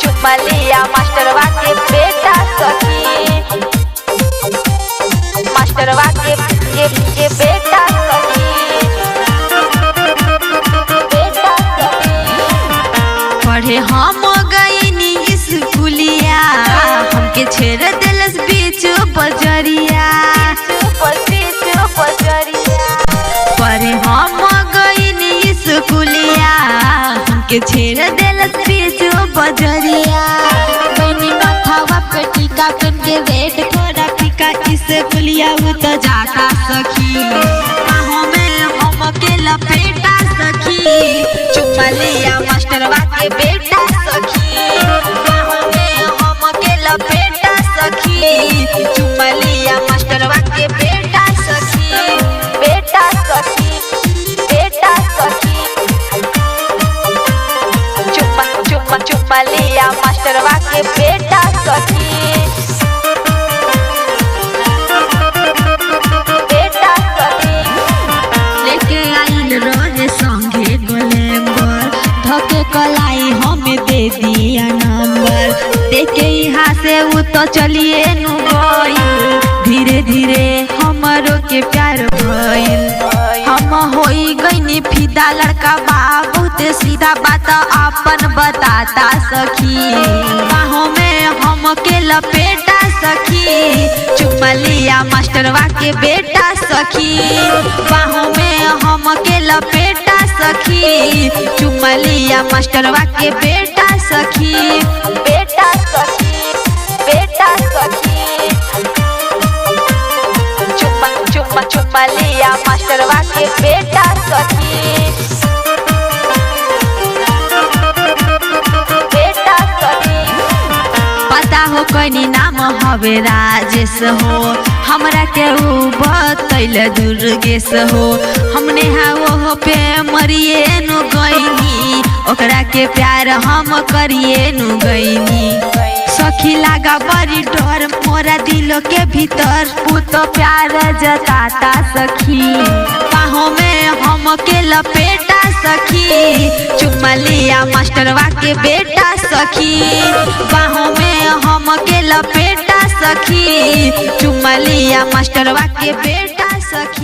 चुम्मा लिया मास्टरवा के बेटा सखी, मास्टरवा के बेटा सखी, बेटा सखी। पढ़े हम गईनी स्कूलिया, हमके छेड़ दिलस बीच बजरिया, पढ़े हम गईनी स्कूलिया, हमके छेड़ दिलस बीच बजरिया। मैंने माथावा पे टीका पहन के वेट थोड़ा फीका, स्कूलिया वो तो जाता सखी, हमें हमके लपेटा सखी। चुम्मा लिया मास्टरवा के बेटा सखी, हमें हमके लपेटा सखी। चुम्मा लिया मास्टरवा के बेटा सखी, बेटा सखी, बेटा सखी। चुम्मा लिया मास्टरवा के बेटा सखी, बेटा सखी। लेके आइल रोज संगे गोलेम्बर, धके कलाई हमें दे दिया नंबर, देखे यहाँ से वो तो चलिए नु गइल, धीरे धीरे हमरो के प्यार भइल। हम होई गईनी फिदा, लड़का बहुत सीधा बात अपन बताता सखी, बाहों में हमके लपेटा सखी। चुम्मा लिया मास्टरवा के बेटा सखी, बाहों में हमके लपेटा सखी। चुम्मा लिया मास्टरवा के बेटा सखी, बेटा सखी, बेटा सखी। चुम्मा लिया मास्टरवा के बेटा सखी, बेटा सखी। पता हो कनी नाम हवे राजेश हो, हमरा के ऊ बतैल दुर्गेश हो। हमने वो पे मरिए नु गईनी, ओकरा के प्यार हम करिए नु गईनी। सखी लागा बड़ी डर मोरा दिलो के भीतर, वो तो प्यार जताता सखी, बाहों में हमके लपेटा सखी। चुम्मा लिया मास्टरवा के बेटा सखी, बाहों में हमके लपेटा सखी। चुम्मा लिया मास्टरवा के बेटा सखी।